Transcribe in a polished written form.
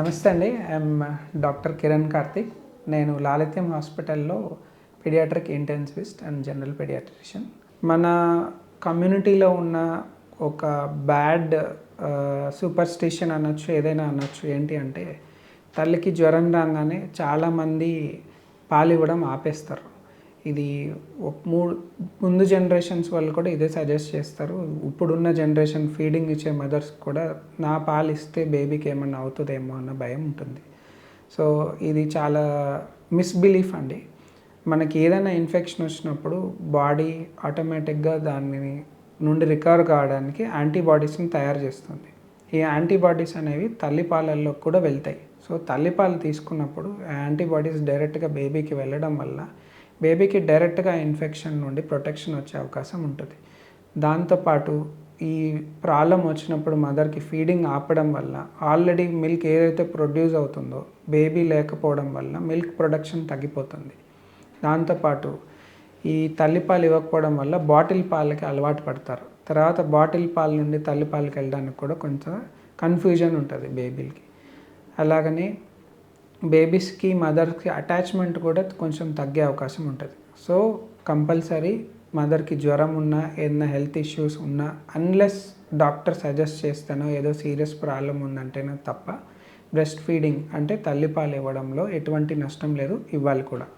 నమస్తే అండి. I'm doctor Kiran Karthik. నేను లాలిత్యం హాస్పిటల్లో paediatric intensivist and general paediatrician. మన కమ్యూనిటీలో ఉన్న ఒక బ్యాడ్ సూపర్స్టిషన్ అనొచ్చు, ఏదైనా అనొచ్చు. ఏంటి అంటే, తల్లికి జ్వరం రాగానే చాలామంది పాలు ఇవ్వడం ఆపేస్తారు. ఇది ముందు జనరేషన్స్ వాళ్ళు కూడా ఇదే సజెస్ట్ చేస్తారు. ఇప్పుడున్న జనరేషన్ ఫీడింగ్ ఇచ్చే మదర్స్ కూడా నా పాలు ఇస్తే బేబీకి ఏమన్నా అవుతుందేమో అన్న భయం ఉంటుంది. సో ఇది చాలా మిస్బిలీఫ్ అండి. మనకి ఏదైనా ఇన్ఫెక్షన్ వచ్చినప్పుడు బాడీ ఆటోమేటిక్గా దాని నుండి రికవర్ కావడానికి యాంటీబాడీస్ని తయారు చేస్తుంది. ఈ యాంటీబాడీస్ అనేవి తల్లిపాలల్లో కూడా వెళ్తాయి. సో తల్లిపాలు తీసుకున్నప్పుడు యాంటీబాడీస్ డైరెక్ట్గా బేబీకి వెళ్ళడం వల్ల బేబీకి డైరెక్ట్గా ఇన్ఫెక్షన్ నుండి ప్రొటెక్షన్ వచ్చే అవకాశం ఉంటుంది. దాంతోపాటు ఈ ప్రాబ్లం వచ్చినప్పుడు మదర్కి ఫీడింగ్ ఆపడం వల్ల ఆల్రెడీ మిల్క్ ఏదైతే ప్రొడ్యూస్ అవుతుందో బేబీ లేకపోవడం వల్ల మిల్క్ ప్రొడక్షన్ తగ్గిపోతుంది. దాంతోపాటు ఈ తల్లిపాలు ఇవ్వకపోవడం వల్ల బాటిల్ పాలకి అలవాటు పడతారు. తర్వాత బాటిల్ పాల నుండి తల్లిపాలకి వెళ్ళడానికి కూడా కొంచెం కన్ఫ్యూజన్ ఉంటుంది బేబీలకి. అలాగనే బేబీస్కి మదర్కి అటాచ్మెంట్ కూడా కొంచెం తగ్గే అవకాశం ఉంటుంది. సో కంపల్సరీ మదర్కి జ్వరం ఉన్నా, ఏదైనా హెల్త్ ఇష్యూస్ ఉన్నా, అన్లెస్ డాక్టర్ సజెస్ట్ చేస్తానో ఏదో సీరియస్ ప్రాబ్లం ఉందంటేనే తప్ప బ్రెస్ట్ ఫీడింగ్ అంటే తల్లిపాలు ఇవ్వడంలో ఎటువంటి నష్టం లేదు, ఇవ్వాలి కూడా.